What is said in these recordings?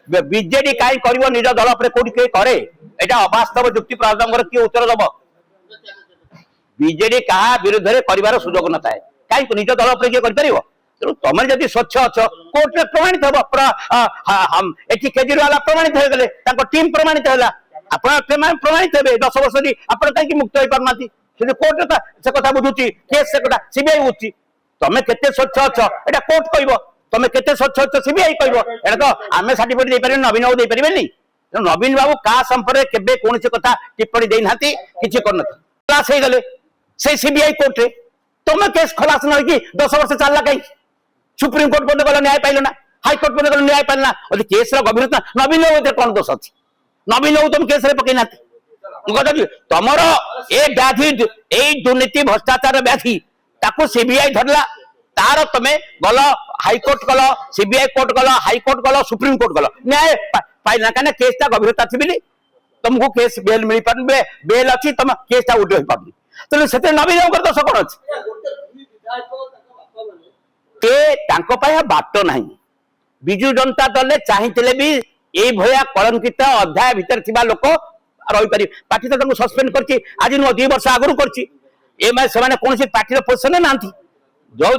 BJD କାହିଁ କରିବ ନିଜ ଦଳ ଉପରେ କୋଉଠି କିଏ କରେ ଏଟା ଅବାସ୍ତବ ଯୁକ୍ତି ପ୍ରଧାନଙ୍କର କିଏ ଉତ୍ତର ଦବ ବିଜେଡି କାହା ବିରୁଦ୍ଧରେ କରିବାର ସୁଯୋଗ ନଥାଏ କାହିଁ ନିଜ ଦଳ ଉପରେ କିଏ କରିପାରିବ ତେଣୁ ତମେ ଯଦି ସ୍ୱଚ୍ଛ ଅଛ କୋର୍ଟରେ ପ୍ରମାଣିତ ହବ ଏଠି କେଜରିୱାଲ ପ୍ରମାଣିତ ହେଇଗଲେ ତାଙ୍କ ଟିମ୍ ପ୍ରମାଣିତ ହେଲା ଆପଣ ପ୍ରମାଣିତ ହେବେ 10 ବର୍ଷ ଆପଣ କାହିଁକି ମୁକ୍ତ ହେଇପାରୁନାହାନ୍ତି ସେ କୋର୍ଟରେ ସେ କଥା ବୁଝୁଛି କେସ୍ ସେ କଥା ସିବିଆଇ ବୁଝୁଛି ତମେ କେତେ ସ୍ୱଚ୍ଛ ଅଛ ଏଟା କୋର୍ଟ କହିବ ତମେ କେତେ ସ୍ୱଚ୍ଛ ଅଛ ସିବିଆଇ କହିବ ଏଟା ତ ଆମେ ସାର୍ଟିଫିକେଟ ଦେଇପାରିବେନି ନବୀନ ବାବୁ ଦେଇପାରିବେନି ନବୀନ ବାବୁ କାହା ସମ୍ପର୍କରେ କେବେ କୌଣସି କଥା टिप्पणी ଦେଇନାହାନ୍ତି କିଛି କରିନାହାନ୍ତି କ୍ଲାସ ହେଇଗଲେ ସେ ସିବିଆଇ କୋର୍ଟରେ ତମେ କେସ୍ ଖଲାସ ନ ହେଇକି 10 ବର୍ଷ ଚାଲିଲା କାହିଁକି सुप्रीम कोर्ट पद गल न्याय पाइल ना हाईकोर्ट पद गल न्याय पाइल ना केस गभीरता नवीन बाबू कौन दोष अच्छी नवीन बाबू तुम केस पकई ना तुमर ए व्याधि दुर्नीति भ्रष्टाचार व्याधि ताकू सीबीआई धरला तार तुम गल हाईकोर्ट गल सीबीआई कोर्ट गल हाईकोर्ट गल सुप्रीम कोर्ट गल न्याय पाइल ना कहीं केसटा गभीरता थी तुमको केस बेल मिल पार बेल अच्छी तुम केसटा उठ हो पार तेणु से नवीन बाबू दोष कौन अच्छी बाट ना विजु जनता दल चाहिए भी ये कलंकित अध्याय भीतर थिबा लोक रही पारि पार्टी तो सस्पेंड करछि आज नुह 2 वर्ष आगु करछि से कौन पार्टी पोषण ना जो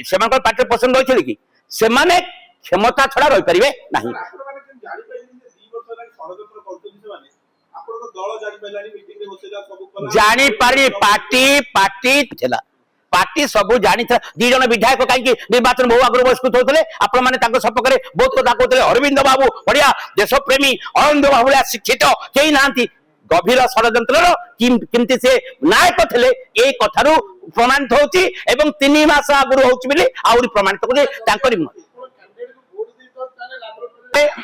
से पार्टी पोषण रही कि से क्षमता छड़ा रही पारे ना जानी पारि पार्टी पार्टी पार्टी सबू जानी था 2 जन विधायक कहीं निर्वाचन बहु आगु बहिष्कृत होते आपण मैंने सपक्ष बहुत कथा कहते अरविंद बाबू बढ़िया देशप्रेमी अरविंद बाबू शिक्षित कहीं ना गभीर षड्यंत्र किमती से नायक थे ये कथारू प्रमाणित होती 3 मास आगु होली प्रमाणित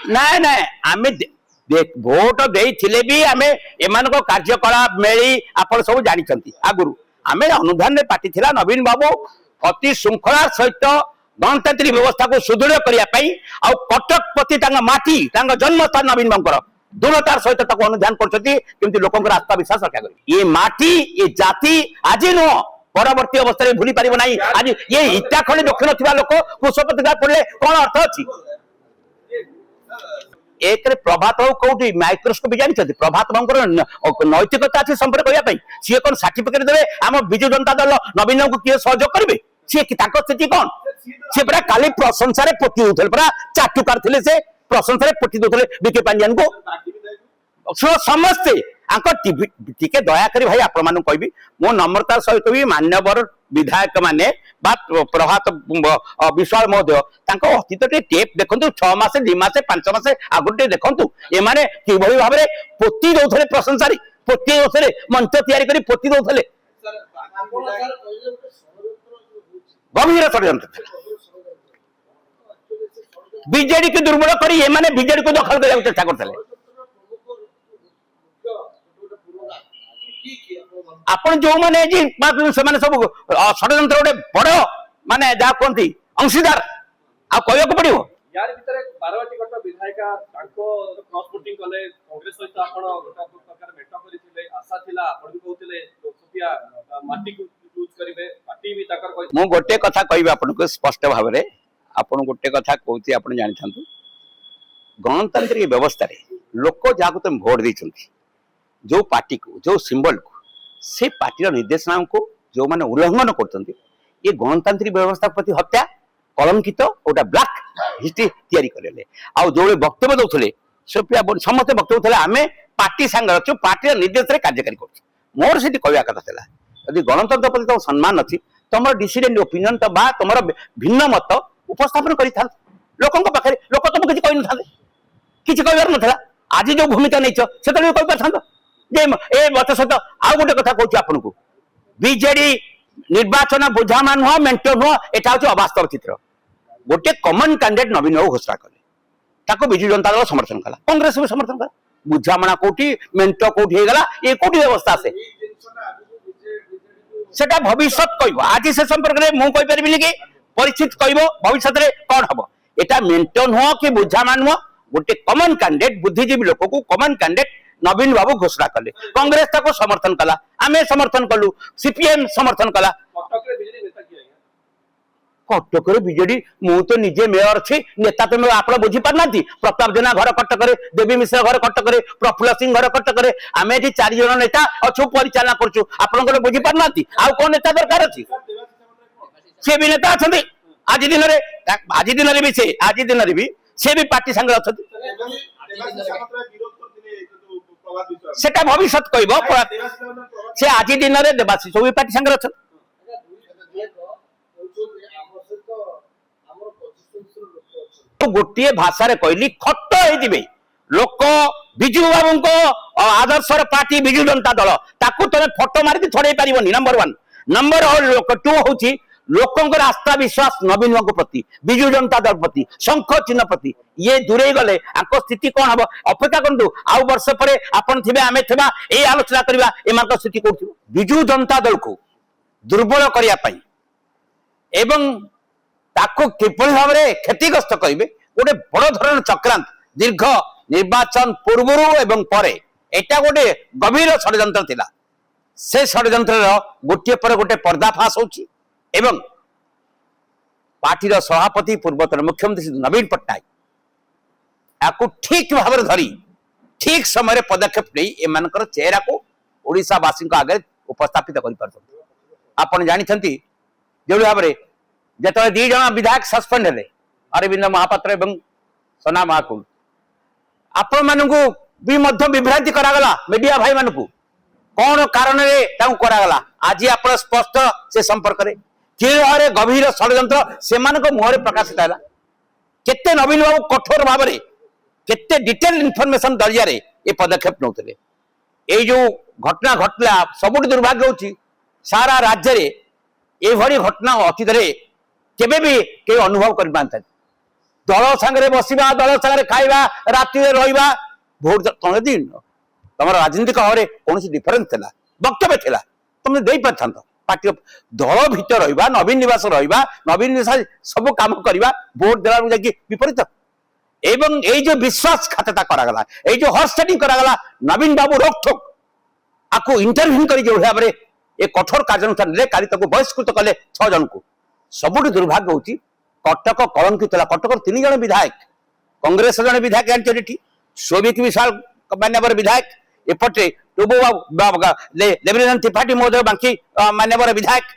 ना ना आम भोट देते भी आम एम कार्यकलाप मेली आप सब जानते आगुरी आमे अनुधान पार्टी थिला नवीन बाबू अति श्रृंखला सहित गणतांत्रिक व्यवस्था को सुदृढ़ करने कटक प्रति माटी जन्मस्थान नवीन बाबू दृढ़तार सहित अनुधान करती लोक आस्था विश्वास रक्षा कर ये माटी ये जाति आज नुह परवर्ती अवस्था भूली पार ना आज ये इटा खड़ी दक्षिण थी लोक कुशपतिका पड़े कौन अर्थ अच्छी एक प्रभात बाबू कौटी माइक्रोस्कोपी जानते प्रभात बाबू नैतिकता अच्छी संपर्क करने सी कौन सर्टिफिकेट देवे आम विजु जनता दल नवीन को किए सहयोग करेंगे सी स्थिति कौन सी पूरा काली प्रशंसा पोती दूसरे पूरा चाटुकार थे से प्रशंसा पोती दूसरे विके पांड्यान को समस्ते टिके दयाकोरी भाई आपण मानू कहि मो नम्रतार सहित भी मान्यवर विधायक माने प्रभात विश्वाल महोदय अतीत टेप देखु 6 मास 2 मास 5 मास आगु देखु ये किभली भाव में पोती दौले प्रशंसा पोती दौले मंच तैयारी पोती दौले गंभीर षड्यंत्र बीजेडी को दुर्बल कर बीजेडी को दखल करने चेष्टा करते आपण जो माने सब षड्यंत्र गोटे बड़ माने जहाँ कहती अंशीदार आ कहू पड़ो यार भीतर बारवाटी गट विधायिका क्रॉस वोटिंग कले कांग्रेस सहित आपण गोटा प्रकार भेट करथिले आशा थिला आपण भी कहथिले सोफिया माटी को यूज करिवे पार्टी भी ताकर कहि मु गोटे कथा कहबी आपण को स्पष्ट भाव में आपण गोटे कथा कहती आपण जानि थांतु गणतांत्रिक व्यवस्था रे लोक जाको तुम वोट दैछंती जो पार्टी को जो सिंबल को से पार्टी निर्देशना को जो माने उल्लंघन करते ये गणतांत्रिक व्यवस्था प्रति हत्या कलंकित गोटा ब्लैक हिस्ट्री तैयारी करेले आ जो वक्तव्य दौले समस्त वक्तव्य थे आम पार्टी सांगे अच्छु पार्टी निर्देश कार्यकारी कर मोर से कहवा कथा था यदि गणतंत्र प्रति तुम सम्मान अच्छी तुम डिसीडेंट ओपिनियन तो तुम भिन्न मत उपस्थापन कर लोकों पाखे लोक तुम किसी कही न किसी कहबार नाला आज जो भूमिका नहीं से कही ए मत सहित आउ गोटे कथा कहूँ आपन को बीजेडी निर्वाचन बुझामा नुह मेंटो नुह एटा हूँ अवास्तव चित्र गोटे कॉमन कैंडिडेट नवीन बाबू घोषणा कले विजु जनता दल समर्थन कला कांग्रेस भी समर्थन कला बुझामणा कोठी मेंटो कोठी हेगला ये कोठी व्यवस्था से सेटा भविष्य कहब आज से संपर्क में मुझे कहीपरि कि परिस्थिति कहब भविष्य में कौन हम एटा मेंटो नुह कि बुझामा नुह गोटे कॉमन कैंडिडेट बुद्धिजीवी लोक को कॉमन कैंडिडेट नवीन बाबू घोषणा कले कांग्रेस ताको समर्थन कला आमे समर्थन कलु सीपीएम समर्थन कला कटक विजेडी मु तो निजे मेयर अच्छी नेता तो आप बुझी पारना प्रताप जेना घर कटक देवी मिश्र घर कटक प्रफुल्ल सिंह घर कटक आम ये 4 जन नेता अच्छु परिचालना करछु आपन बुझी पारना आउ कौन नेता दरकार अच्छी सी भी नेता अच्छा आज दिन भी सी भी पार्टी संगे अच्छा सेटा भविष्य कहब से आज दिन में देवाशीष भी पार्टी संगे अच्छा गोटे भाषा कहली खट हो लोक विजु बाबू को आदर्श पार्टी विजु जनता दल ताकू तुम फोटो मारिक छड़े पारनि नंबर 1 नंबर 2 हूँ लोकंर आस्था विश्वास नवीन बाबू प्रति विजु जनता दल प्रति शंख चिन्ह प्रति ये दूरे गले स्थिति कौन हम अपेक्षा करूँ आउ वर्ष पर आपन थे आम थे ये आलोचना करवा एम स्थिति कौन विजु जनता दल को दुर्बल करने एवं ताको किपरि भाव में क्षतिग्रस्त करेंगे गोटे बड़ धरण चक्रांत दीर्घ निर्वाचन पूर्व एवं परे एटा गोटे गभीर षड्यंत्र थिला से षड्यंत्र गोटे पर गोटे पर्दाफाश होची एवं पार्टी सभापति पूर्वतन मुख्यमंत्री श्री नवीन पट्टनायक आपको ठीक भाव में धरी ठीक समय पदक्षेप नहीं एमानकर चेहरा को ओडिशावासी आगे उपस्थापित कर जानते जो भाव में जिते 2 जन विधायक सस्पेंड हेले अरविंद महापात्र एवं सोना महाकुल आपण मानू भी विभ्रांति करागला मीडिया भाई मान कौन कारण करागला आज आप स्पष्ट से संपर्क में कि गभीर षड्यंत्र से मुहर प्रकाशित है केते नवीन बाबू कठोर भाव में केते डिटेल इनफॉरमेशन जरिया ये पदक्षेप नौते ये जो घटना घटला सबुठ दुर्भाग्य होची सारा राज्य रे ये घटना अतीत केबे भी के अनुभव कर पाता दल सांगे बसवा दल सांगे खाइबा राति रहा भोट दिन तुम राजनीतिक भाव में कौन डिफरेन्स था वक्तव्य था तुमने दे पार पार्टी दल भीतर रहा नवीन निवास रहा नवीन निवास सब कम करवा भोट देला विपरीत एवं ये जो विश्वासघातता करागला ये जो हॉर्स सेटिंग करागला नवीन बाबू रोकठोक आपको इंटरव्यू कर जो भाव में ये कठोर कार्यानुष्ठान काली बहिष्कृत कले 6 जन को सबुठ दुर्भाग्य होची कटक कलंकित कटक 3 जन विधायक कांग्रेस जन विधायक जानते शोभिक विशाल मान्यवर विधायक एपटे टुबू देवनाथ त्रिपाठी महोदय बांकी मान्यवर विधायक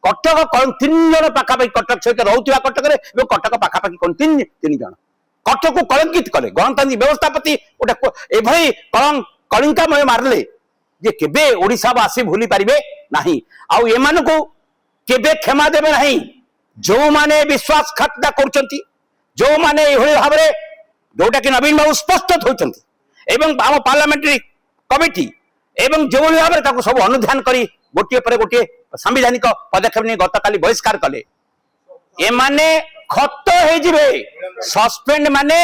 कटक 3 जन पाखापाखि कटक सहित रोचा कटक कटक पाखापाखि कौन 3 जन कटक को कलंकित कले गणतांत्रिक व्यवस्था प्रति गोटे कलिंकामय मारले जे केबे ओडिशावासी भूली पारिबे नाही आउ एमान को केबे क्षमा देबे नाही जो माने विश्वासघातता करचंती जो माने एभली भाव में जोटा कि नवीन बाबू स्पष्ट होचंती एवं आम पार्लियामेंट्री कमिटी एवं जो भाव में ताको सब अनुध्यान करी गोटे पर गोटे संवैधानिक पदक्षेप नहीं गतकाली बहिष्कार कले एमाने खत हो सस्पेंड माने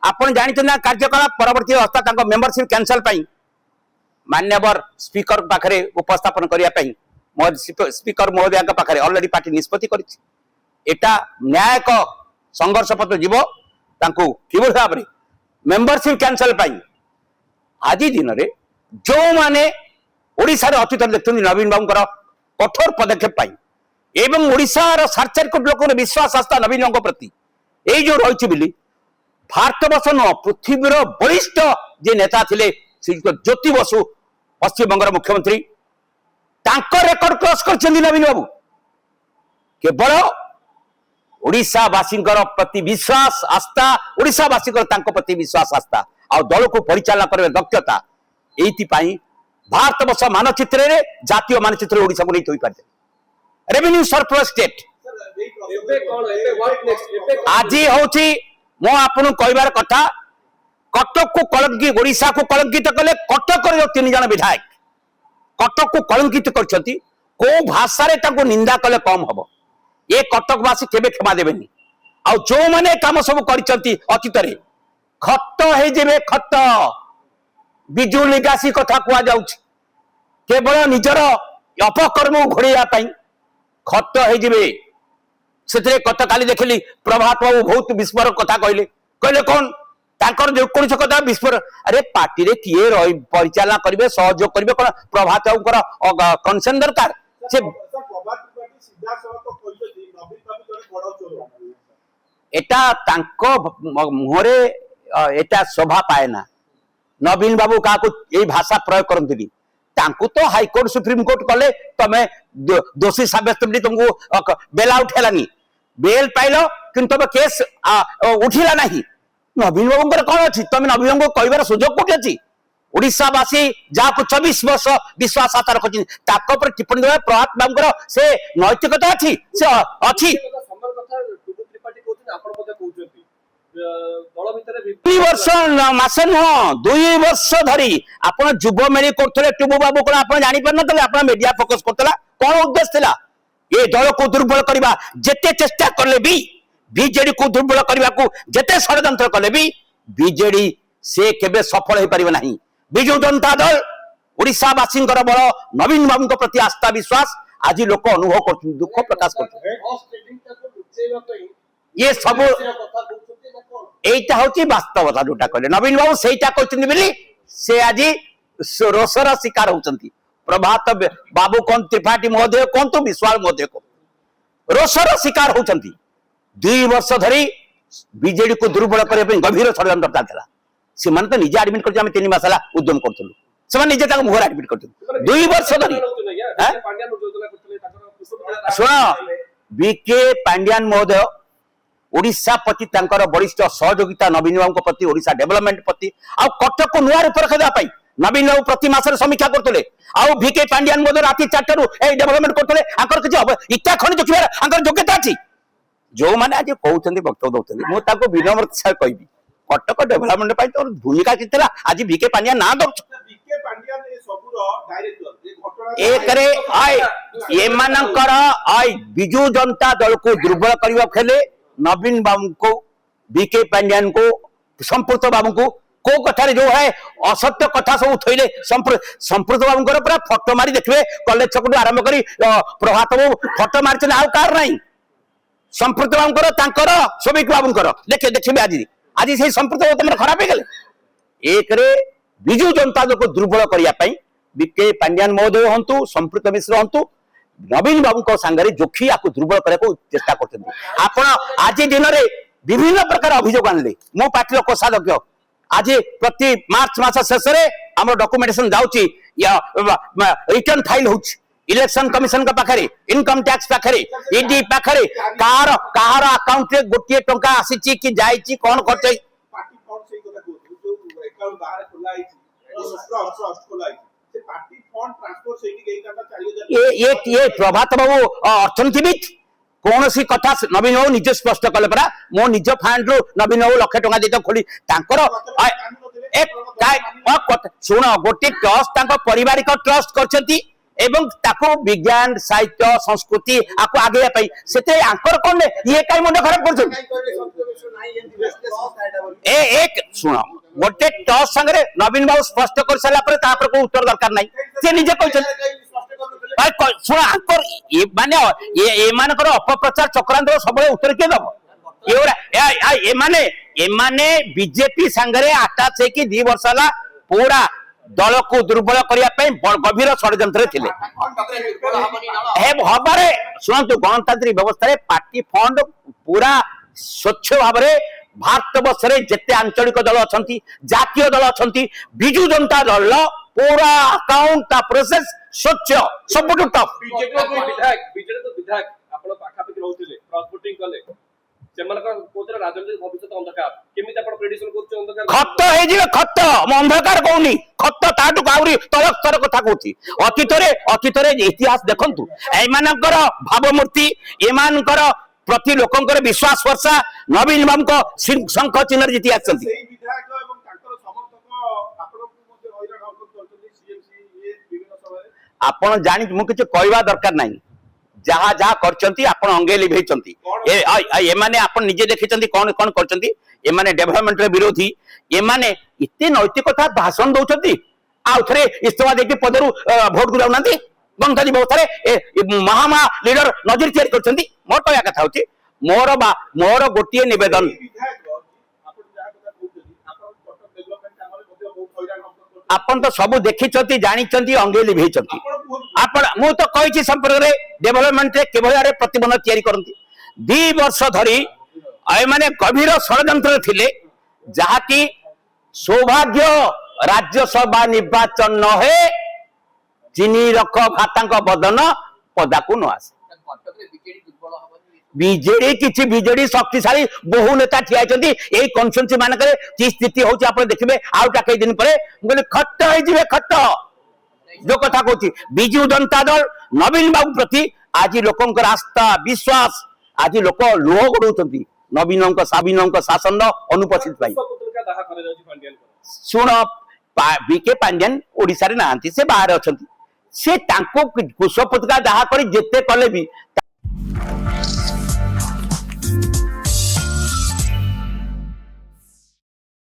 आपण जानते ना कार्यकलाप परवर्ती अवस्था मेंबरशिप कैंसल पाई मान्यवर स्पीकर पाखरे उपस्थापन करने स्पीकर महोदय पाखे ऑलरेडी पार्टी निष्पत्ति करा न्यायिक संघर्ष पत्र जीव कि भाव में मेंबरशिप कैंसल पाई आज दिन में जो माने ओडिशा रे अतीत देखते नवीन बाबू कठोर पदक्षेप पाई एवं ओडिशार 7.5 कोटी लोक विश्वास आस्था नवीन बाबू प्रति यही जो रही बोली भारत वर्ष न पृथ्वीर बलिष्ठ जे नेता थिले श्रीयुक्त ज्योति बसु पश्चिम बंगर मुख्यमंत्री रेकर्ड क्रॉस कर नवीन बाबू केवल ओडिशावासी प्रति विश्वास आस्था ओडिशावासी प्रति विश्वास आस्था आ दल को परिचालना कर दक्षता यही भारत वर्ष मानचित्र जातीय मानचित्र ओडिशा को नहीं थोई पारे रेवेन्यू सरप्लस स्टेट आज हूँ मो आपन कहबार कथा कटक को कलंकित ओडिशा को कलंकित कले कटक 3 जन विधायक कटक को कलंकित करछंती को भाषा रे ताको निंदा कले कम हबो ये कटकवासी केबे क्षमा देबेनी आ जो माने काम सब करछंती अतीत रे खत हे जेबे खत बिजु निकासी कथा कुआ जाउछ केवल निजर अपकर्म घोड़िया पई खत हे जेबे से कत काली देखली प्रभात बाबू बहुत विस्फोरक कथा कहले कहले कौन ताकर जो कौन कथा विस्फोरक अरे पार्टी रे किए परिचालना करिवे सहयोग करिवे कोन प्रभात बाबूकर कंसर्न दरकार से এটা ତାଙ୍କ ମୁହଁରେ এটা ଶୋଭା ପାଏ ନା। ନବୀନ ବାବୁ କାହାକୁ ଏଇ ଭାଷା ପ୍ରୟୋଗ କରନ୍ତିନି। ତାଙ୍କୁ ତ ହାଇକୋର୍ଟ ସୁପ୍ରିମକୋର୍ଟ କଲେ ତମେ ଦୋଷୀ ସାବ୍ୟସ୍ତ ବୋଲି ତୁମକୁ ବେଲା ଉଠେଇଲାନି, ବେଲ ପାଇଲ କିନ୍ତୁ ତମ କେସ୍ ଉଠିଲା ନାହିଁ। ନବୀନ ବାବୁଙ୍କର କଣ ଅଛି? ତମେ ନବୀନ ବାବୁଙ୍କୁ କହିବାର ସୁଯୋଗ କୋଉଠି ଅଛି? ଓଡିଶାବାସୀ ଯାହାକୁ 24 ବର୍ଷ ବିଶ୍ୱାସ ଆସ୍ଥା ରଖୁଛନ୍ତି ତାଙ୍କ ଉପରେ ଟିପ୍ପଣୀ ଦେବା ପ୍ରଭାତ ବାବୁଙ୍କର ସେ ନୈତିକତା ଅଛି? ସେ ଅଛି? ଦୁଇ ବର୍ଷ ମାସେ ନୁହଁ 2 ବର୍ଷ ଧରି ଆପଣ ଯୁବ ମେଳି କରୁଥିଲେ ଟୁବୁ ବାବୁ, କଣ ଆପଣ ଜାଣିପାରୁନଥିଲେ? ଆପଣ ମିଡିଆ ଫୋକସ କରୁଥିଲା, କଣ ଉଦ୍ଦେଶ୍ୟ ଥିଲା? ଏ ଦଳକୁ ଦୁର୍ବଳ କରିବା ଯେତେ ଚେଷ୍ଟା କଲେ ବି, ବିଜେଡି କୁ ଦୁର୍ବଳ କରିବାକୁ ଯେତେ ଷড়যন্ତ୍ର କଲେ ବି ବିଜେଡି ସେ କେବେ ସଫଳ ହେଇପାରିବ ନାହିଁ। ବିଜୁ ଜନତା ଦଳ ଓଡିଶାବାସୀଙ୍କର ବଳ, ନବୀନ ବାବୁଙ୍କ ପ୍ରତି ଆସ୍ଥା ବିଶ୍ୱାସ ଆଜି ଲୋକ ଅନୁଭବ କରୁଛନ୍ତି, ଦୁଃଖ ପ୍ରକାଶ କରୁଛନ୍ତି। ये सब এইটা হচ্ছে বাস্তবতা যেটা কইলে নবীন বাবু সেইটা কইছেন বলি সে আজি রোষর শিকার হউছন্তি। প্রভাত বাবু কোন ত্রিপাঠী মহোদয় কোন তো বিশ্বাল মহোদয় কোন রোষর শিকার হউছন্তি। 2 ବର୍ଷ ধরি বিজেডি को दुर्बल करबे ପାଇଁ गंभीर षड्यंत्र चालला। ସେମାନେ ତ ନିଜେ ଆଡମିଟ କରିଛି, ଆମେ 3 ମାସ ହେଲା ଉଦ୍ୟମ କରୁଥିଲୁ, ସେମାନେ ନିଜେ ତାକୁ ମୁହଁରେ ଆଡମିଟ କରିଥିଲେ 2 ବର୍ଷ ଧରି। ଶୁଣ, ବିକେ ପାଣ୍ଡିଆନ ମହୋଦୟ ओडिशा प्रति तांकर वरिष्ठ सहयोगिता नवीन बाबू प्रति, ओडिशा डेवलपमेंट प्रति आ कटक को नुआ रूप रखा नवीन बाबू प्रति मासर समीक्षा करते भिके पांडियान मध्य राति 4 टारू ए डेवलपमेंट करते आंकर किछि इच्छा खनि देखिबार आंकर योग्यता अछि। जो माने आज कहउछन्ती वक्तव्य दउछन्ती मु ताको विनम्रता से कहबी कटक डेवलपमेंट पई तो भूमिका कितला आज भिके पांडियान ना दउछ। भिके पांडियान ए सबुर डायरेक्टर ए घटना ए करे आय ए मानकर आय बिजू जनता दल को दुर्बल करबा खेले नवीन बाबू को, बीके पांडियान को, संप्रत बाबू को कथार जो है असत्य कथा सब थैले संप्रत बाबू पूरा फोटो मारी देखिए कॉलेज छक आरंभ कर प्रभात बाबू फोटो मारी आउ कार नहीं। संप्रत बाबू श्रमिक बाबू देखे देखिए आज आज से संप्रत बाबू तुम खराब हो गले। एक विजु जनता दल को दुर्बल करने बीके पांडियान महोदय हूँ, संप्रत मिश्र हूँ, नवीन बाबू सांगे जोखी आपको दुर्बल करने को चेष्टा कर आज दिन में विभिन्न प्रकार अभियोग आनले मो पार्टी कोषाध्यक्ष आज प्रति मार्च मास शेष में डॉक्यूमेंटेशन जाउची रिटर्न फाइल होउची इलेक्शन कमिशन का पाखरे, इनकम टैक्स पाखरे, ईडी पाखरे कार अकाउंट रे गोटे टंका आसीची कि जाईची कोन करते पार्टी फंड सही कथा कहू जो अकाउंट बाहर खोला आइची ट्रस्ट खोला आइची से पार्टी फंड ट्रांसफर सही गई करता 40,000 ये प्रभात बाबू अर्थनीतिविद कौन सी कथा नवीन बाबू निजे स्पष्ट कले परा मो निज फंड रो नवीन बाबू लाख टका देता खोली तांकर शुण गोटे ट्रस्ट तांको पारिवारिक ट्रस्ट करछंती एवं ताको विज्ञान साहित्य संस्कृति आको आगे पाई सेते आंकर कोन ये काई मुंड खराब करछन ए एक शुण गोटे ट्रस्ट संगे नवीन बाबू स्पष्ट कर साला पर ता पर को उत्तर दरकार नै से निजे कहछन शुण आंकर ये माने ये मानकर अपप्रचार चक्रांत सब उत्तर के दब ये माने बीजेपी संगे अटैच है कि 2 वर्ष होला पूरा दल को दुर्बल करने गभीर षड्यंत्र थिले हबारे शुणु गणतांत्रिक व्यवस्था पार्टी फंड पूरा स्वच्छ भाव भारत वर्ष में जिते आंचलिक दल अच्छा जातीय दल अच्छा विजु जनता दल पूरा अकाउंट प्रोसेस स्वच्छ सब टफ खत खत अंधकार कहूनी खत ताटू आहरी तल स्तर कथा कहूँ अतीत इतिहास देखु एमानकर भावमूर्ति एमानकर प्रति लोकंकर विश्वास वर्षा नवीन बाबू शंख चिन्ह जीति आसछंती आपण जानी मु किछ कहवा दरकार नहीं जहा जहा करचंती आपण अंगे लिभेचंती ए माने आपण निजे देखिचंती कोन कोन करचंती ए माने डेवलपमेंट रे विरोधी ए माने इते नैतिकता भाषण दउचंती आ थरे इस्तीफा देके पदरु वोट गुराउ नांती गंधारी व्यवस्था रे महामा लीडर नजर तैयार करचंती मोर कहया कथा होची मोर गोटिए निवेदन आपण तो सब देखिचंती जानिचंती अंगे लिभेचंती आपण मु तो कहिछि संपर्क रे डेवलपमेंट रे केभल रे प्रतिबंध तैयारी करंती 2 वर्ष धरी एमाने गभीर षड्यंत्र थिले जहाकी सौभाग्य राज्यसभा निर्वाचन न हे चिनी रख भातांक बदन पदाकू न आसे बीजेडी किछि बीजेडी शक्तिशाली बहु नेता ठिया होती यही कन्स्टिट्यूएंसी मानकरे की स्थिति होची आपण देखिबे आउटा कई दिन परे बोले खट्ट होई जिवे खट्ट जो कथा कहूची बिजू जनता दल नवीन बाबू प्रति आज लोकंकर आस्था विश्वास आज लोक लोह गड़ौछंती नवीनंक शासन अनुपस्थित पाई पुस्तका दाह करे जाउची पांड्यान शुण बीके पांड्यान ओडिसा रे नांती से बाहर अछंती से तांको कुश पत्रिका दाह करी जेते कले भी